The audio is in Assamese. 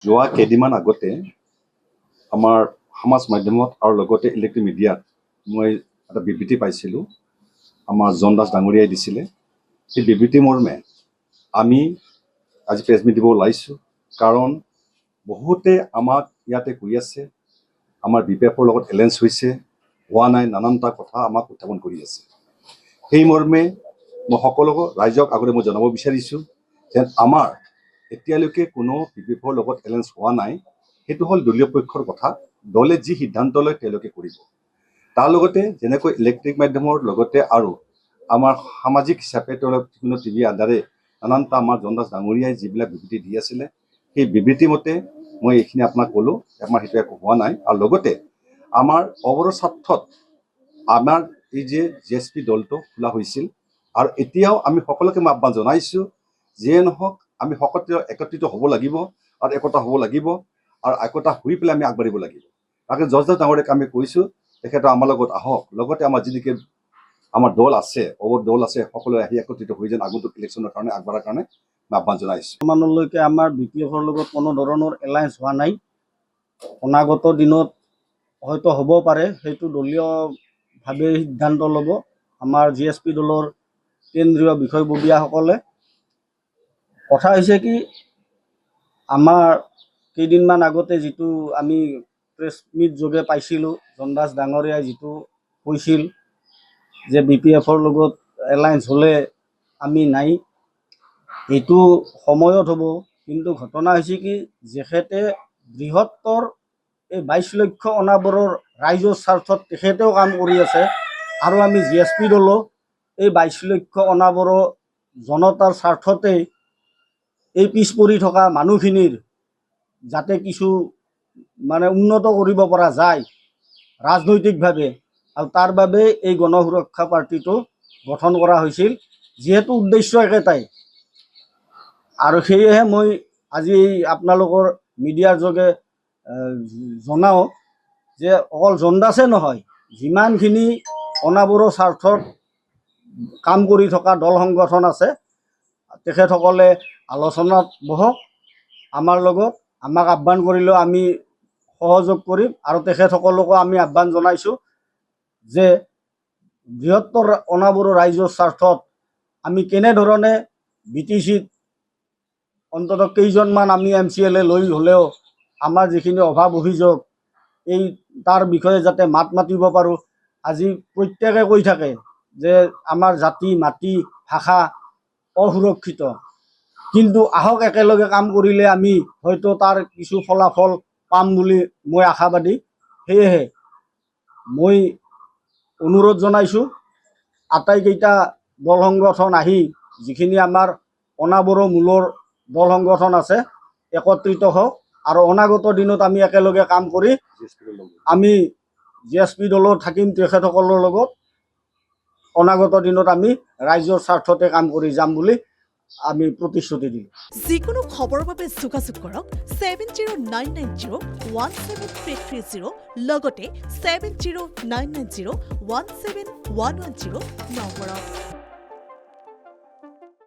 যোৱা কেইদিনমান আগতে আমাৰ সমাজ মাধ্যমত আৰু লগতে ইলেক্ট্ৰনিক মিডিয়াত মই এটা বিবৃতি পাইছিলোঁ, আমাৰ জন দাস ডাঙৰীয়াই দিছিলে। সেই বিবৃতি মৰ্মে আমি আজি প্ৰেছ মিট দিব ওলাইছোঁ, কাৰণ বহুতে আমাক ইয়াতে কৈ আছে আমাৰ BPFৰ লগত এলায়েন্স হৈছে, হোৱা নাই, নানানটা কথা আমাক উত্থাপন কৰি আছে। সেই মৰ্মে মই সকলো ৰাইজক আগতে মই জনাব বিচাৰিছোঁ যে আমাৰ এতিয়ালৈকে কোনো BPFৰ লগত এলায়েন্স হোৱা নাই। সেইটো হ'ল দলীয় পক্ষৰ কথা, দলে যি সিদ্ধান্ত লয় তেওঁলোকে কৰিব। তাৰ লগতে যেনেকৈ ইলেক্ট্ৰিক মাধ্যমৰ লগতে আৰু আমাৰ সামাজিক হিচাপে তেওঁলোক বিভিন্ন টিভি আধাৰে নানানটা আমাৰ জন দাস ডাঙৰীয়াই যিবিলাক বিবৃতি দি আছিলে, সেই বিবৃতি মতে মই এইখিনি আপোনাক ক'লোঁ, আমাৰ সেইটো একো হোৱা নাই। আৰু লগতে আমাৰ অৱৰো স্বাৰ্থত আমাৰ এই যে GSP দলটো খোলা হৈছিল, আৰু এতিয়াও আমি সকলোকে মই আহ্বান জনাইছোঁ, যিয়ে নহওক আমি সকলোৱে একত্ৰিত হ'ব লাগিব আৰু একতা হ'ব লাগিব, আৰু একতা হৈ পেলাই আমি আগবাঢ়িব লাগিব। তাকে জন দাস ডাঙৰীয়াক আমি কৈছোঁ, তেখেতে আমাৰ লগত আহক, লগতে আমাৰ যিনেকি আমাৰ দল আছে, অৱৰ দল আছে, সকলোৱে আহি একত্ৰিত হৈ যেন আগন্তুক ইলেকশ্যনৰ কাৰণে আগবঢ়াৰ কাৰণে মই আহ্বান জনাইছোঁ। বৰ্তমানলৈকে আমাৰ BPFৰ লগত কোনো ধৰণৰ এলায়েন্স হোৱা নাই। অনাগত দিনত হয়তো হ'ব পাৰে, সেইটো দলীয়ভাৱে সিদ্ধান্ত ল'ব আমাৰ GSP দলৰ কেন্দ্ৰীয় বিষয়ববীয়াসকলে। কথা হৈছে কি, আমাৰ কেইদিনমান আগতে যিটো আমি প্ৰেছ মিট যোগে পাইছিলোঁ, জন দাস ডাঙৰীয়াই যিটো কৈছিল যে BPFৰ লগত এলায়েন্স হ'লে আমি নাই, এইটো সময়ত হ'ব। কিন্তু ঘটনা হৈছে কি, যেখেতে বৃহত্তৰ এই 22 লক্ষ অনাবৰৰ ৰাইজৰ স্বাৰ্থত তেখেতেও কাম কৰি আছে, আৰু আমি GSP দলো এই 22 লক্ষ অনাবৰৰ জনতাৰ স্বাৰ্থতেই এই পিছ পৰি থকা মানুহখিনিৰ যাতে কিছু উন্নত কৰিব পৰা যায় ৰাজনৈতিকভাৱে, আৰু তাৰ বাবে এই গণ সুৰক্ষা পাৰ্টিটো গঠন কৰা হৈছিল, যিহেতু উদ্দেশ্য একেটাই। আৰু সেয়েহে মই আজি আপোনালোকৰ মিডিয়াৰ যোগে জনাওঁ যে অকল জন দাসে নহয়, যিমানখিনি অনাবৰৰ স্বাৰ্থত কাম কৰি থকা দল সংগঠন আছে, তেখেতসকলে আলোচনাত বহক আমাৰ লগত। আমাক আহ্বান কৰিলেও আমি সহযোগ কৰিম, আৰু তেখেতসকলকো আমি আহ্বান জনাইছোঁ যে বৃহত্তৰ অনাবৰৰ ৰাইজৰ স্বাৰ্থত আমি কেনেধৰণে BTCত অন্ততঃ কেইজনমান আমি MCLA লৈ হ'লেও আমাৰ যিখিনি অভাৱ অভিযোগ এই তাৰ বিষয়ে যাতে মাত মাতিব পাৰোঁ। আজি প্ৰত্যেকে কৈ থাকে যে আমাৰ জাতি, মাটি, ভাষা অসুৰক্ষিত, কিন্তু আহক একেলগে কাম কৰিলে আমি হয়তো তাৰ কিছু ফলাফল পাম বুলি মই আশাবাদী। সেয়েহে মই অনুৰোধ জনাইছোঁ, আটাইকেইটা দল সংগঠন আহি যিখিনি আমাৰ অনাবৰৰ মূলৰ দল সংগঠন আছে একত্ৰিত হওক, আৰু অনাগত দিনত আমি একেলগে কাম কৰি আমি GSP দলৰ থাকিম তেখেতসকলৰ লগত। অনাগত দিনত আমি ৰাইজৰ স্বাৰ্থতে কাম কৰি যাম বুলি আমি প্ৰতিশ্ৰুতি দিলোঁ। যিকোনো খবৰৰ বাবে যোগাযোগ কৰক 7099017330 লগতে 7099017110 নম্বৰত।